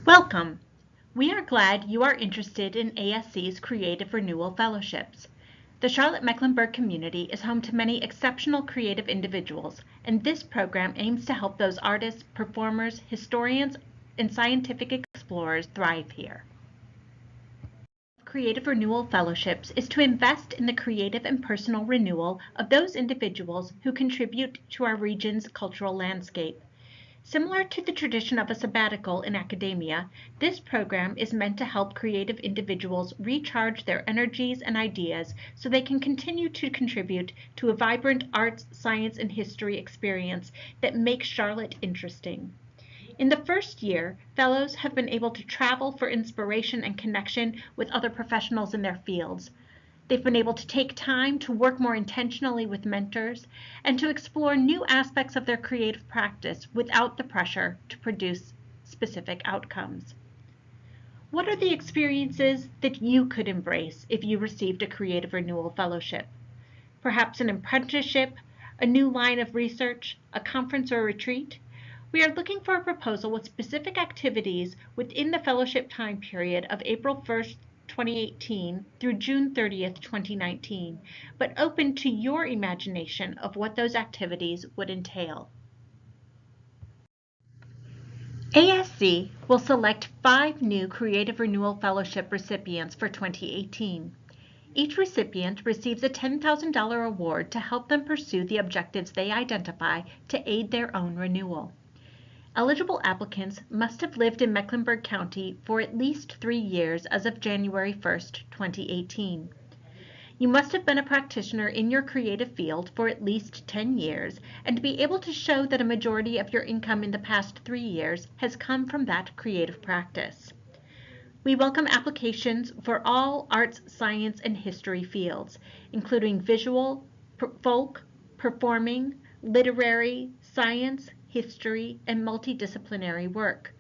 Welcome! We are glad you are interested in ASC's Creative Renewal Fellowships. The Charlotte-Mecklenburg community is home to many exceptional creative individuals, and this program aims to help those artists, performers, historians, and scientific explorers thrive here. Creative Renewal Fellowships is to invest in the creative and personal renewal of those individuals who contribute to our region's cultural landscape. Similar to the tradition of a sabbatical in academia, this program is meant to help creative individuals recharge their energies and ideas so they can continue to contribute to a vibrant arts, science, and history experience that makes Charlotte interesting. In the first year, fellows have been able to travel for inspiration and connection with other professionals in their fields. They've been able to take time to work more intentionally with mentors and to explore new aspects of their creative practice without the pressure to produce specific outcomes. What are the experiences that you could embrace if you received a Creative Renewal Fellowship? Perhaps an apprenticeship, a new line of research, a conference or a retreat? We are looking for a proposal with specific activities within the fellowship time period of April 1st, 2018 through June 30th, 2019, but open to your imagination of what those activities would entail. ASC will select 5 new Creative Renewal Fellowship recipients for 2018. Each recipient receives a $10,000 award to help them pursue the objectives they identify to aid their own renewal. Eligible applicants must have lived in Mecklenburg County for at least 3 years as of January 1st, 2018. You must have been a practitioner in your creative field for at least 10 years and be able to show that a majority of your income in the past 3 years has come from that creative practice. We welcome applications for all arts, science, and history fields, including visual, folk, performing, literary, science, history, and multidisciplinary work.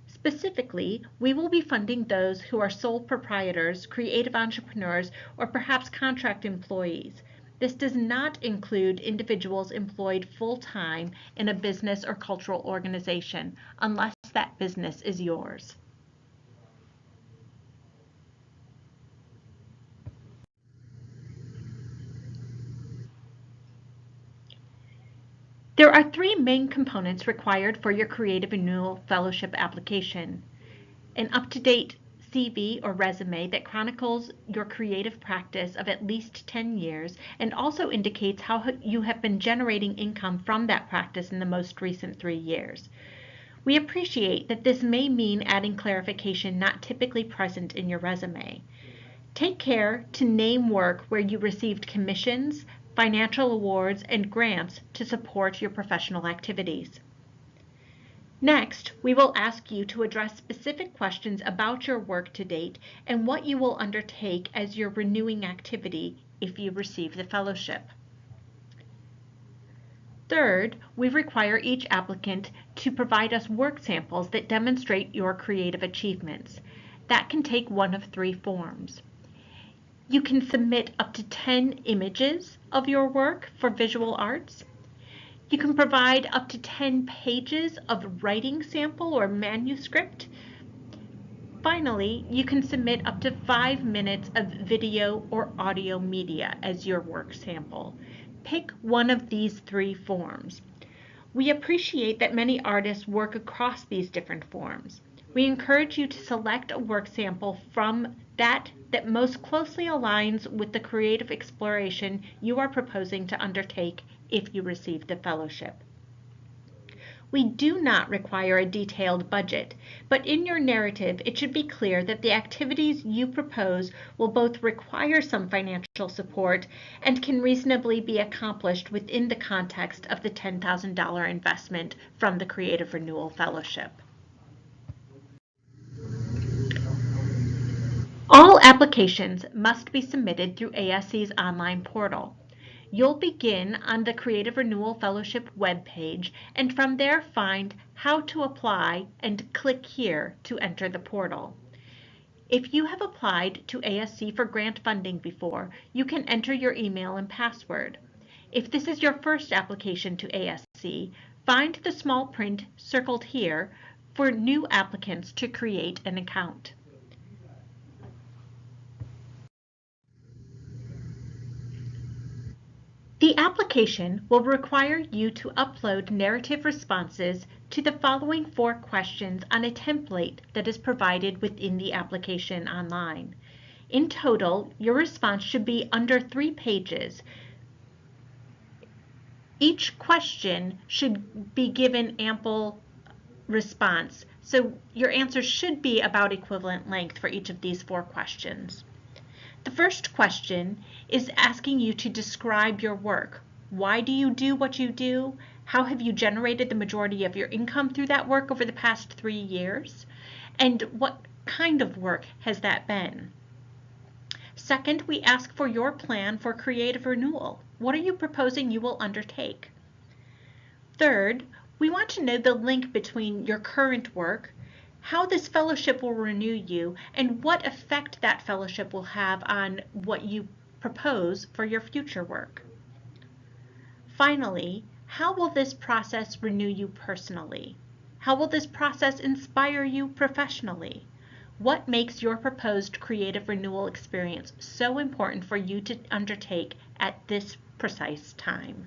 Specifically, we will be funding those who are sole proprietors, creative entrepreneurs, or perhaps contract employees. This does not include individuals employed full-time in a business or cultural organization, unless that business is yours. There are 3 main components required for your Creative Renewal Fellowship application: an up-to-date CV or resume that chronicles your creative practice of at least 10 years and also indicates how you have been generating income from that practice in the most recent 3 years. We appreciate that this may mean adding clarification not typically present in your resume. Take care to name work where you received commissions, financial awards, and grants to support your professional activities. Next, we will ask you to address specific questions about your work to date and what you will undertake as your renewing activity if you receive the fellowship. Third, we require each applicant to provide us work samples that demonstrate your creative achievements. That can take one of 3 forms. You can submit up to 10 images of your work for visual arts. You can provide up to 10 pages of writing sample or manuscript. Finally, you can submit up to 5 minutes of video or audio media as your work sample. Pick one of these 3 forms. We appreciate that many artists work across these different forms. We encourage you to select a work sample from that most closely aligns with the creative exploration you are proposing to undertake if you receive the fellowship. We do not require a detailed budget, but in your narrative it should be clear that the activities you propose will both require some financial support and can reasonably be accomplished within the context of the $10,000 investment from the Creative Renewal Fellowship. All applications must be submitted through ASC's online portal. You'll begin on the Creative Renewal Fellowship webpage and from there find How to Apply and click here to enter the portal. If you have applied to ASC for grant funding before, you can enter your email and password. If this is your first application to ASC, find the small print circled here for new applicants to create an account. The application will require you to upload narrative responses to the following 4 questions on a template that is provided within the application online. In total, your response should be under 3 pages. Each question should be given ample response, so your answer should be about equivalent length for each of these 4 questions. The first question is asking you to describe your work. Why do you do what you do? How have you generated the majority of your income through that work over the past 3 years? And what kind of work has that been? Second, we ask for your plan for creative renewal. What are you proposing you will undertake? Third, we want to know the link between your current work, how this fellowship will renew you, and what effect that fellowship will have on what you propose for your future work. Finally, how will this process renew you personally? How will this process inspire you professionally? What makes your proposed creative renewal experience so important for you to undertake at this precise time?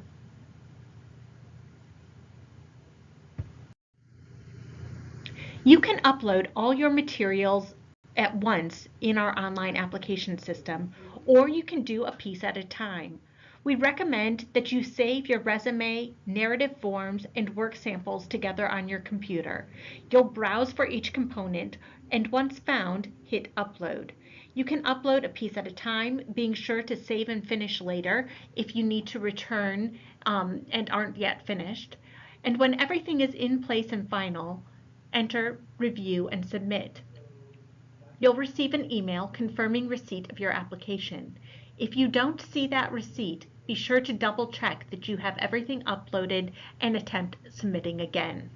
You can upload all your materials at once in our online application system, or you can do a piece at a time. We recommend that you save your resume, narrative forms, and work samples together on your computer. You'll browse for each component, and once found, hit upload. You can upload a piece at a time, being sure to save and finish later if you need to return and aren't yet finished. And when everything is in place and final, enter, review, and submit. You'll receive an email confirming receipt of your application. If you don't see that receipt, be sure to double check that you have everything uploaded and attempt submitting again.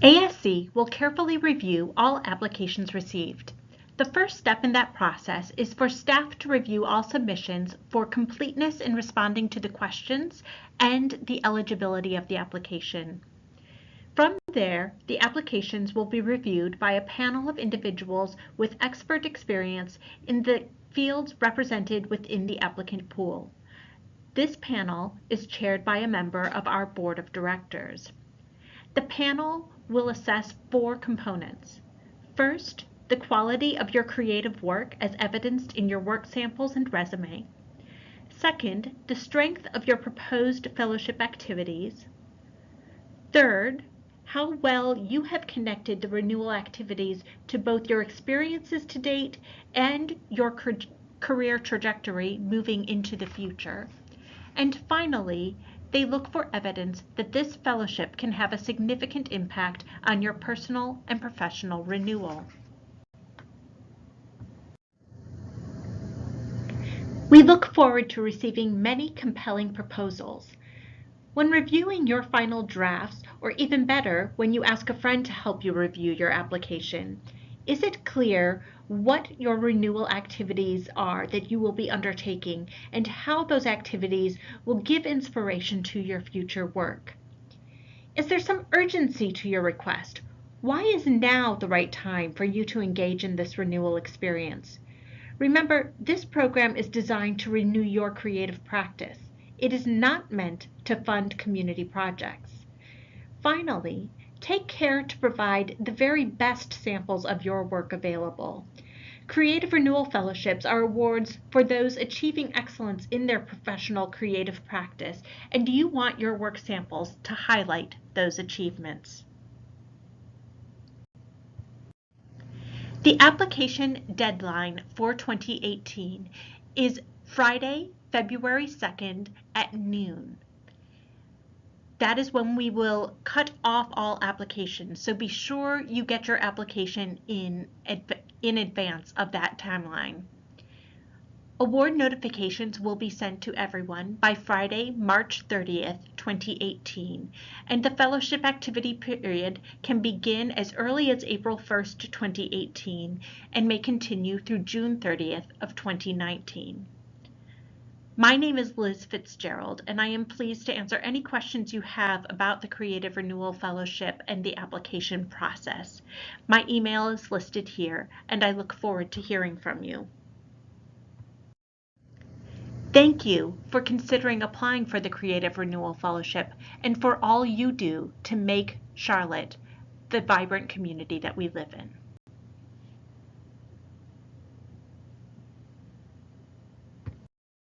ASC will carefully review all applications received. The first step in that process is for staff to review all submissions for completeness in responding to the questions and the eligibility of the application. From there, the applications will be reviewed by a panel of individuals with expert experience in the fields represented within the applicant pool. This panel is chaired by a member of our board of directors. The panel will assess 4 components. First, the quality of your creative work as evidenced in your work samples and resume. Second, the strength of your proposed fellowship activities. Third, how well you have connected the renewal activities to both your experiences to date and your career trajectory moving into the future. And finally, they look for evidence that this fellowship can have a significant impact on your personal and professional renewal. We look forward to receiving many compelling proposals. When reviewing your final drafts, or even better, when you ask a friend to help you review your application, is it clear what your renewal activities are that you will be undertaking and how those activities will give inspiration to your future work? Is there some urgency to your request? Why is now the right time for you to engage in this renewal experience? Remember, this program is designed to renew your creative practice. It is not meant to fund community projects. Finally, take care to provide the very best samples of your work available. Creative Renewal Fellowships are awards for those achieving excellence in their professional creative practice, and you want your work samples to highlight those achievements. The application deadline for 2018 is Friday, February 2nd at noon. That is when we will cut off all applications, so be sure you get your application in advance of that timeline. Award notifications will be sent to everyone by Friday, March 30th, 2018, and the fellowship activity period can begin as early as April 1st, 2018, and may continue through June 30th of 2019. My name is Liz Fitzgerald, and I am pleased to answer any questions you have about the Creative Renewal Fellowship and the application process. My email is listed here, and I look forward to hearing from you. Thank you for considering applying for the Creative Renewal Fellowship and for all you do to make Charlotte the vibrant community that we live in.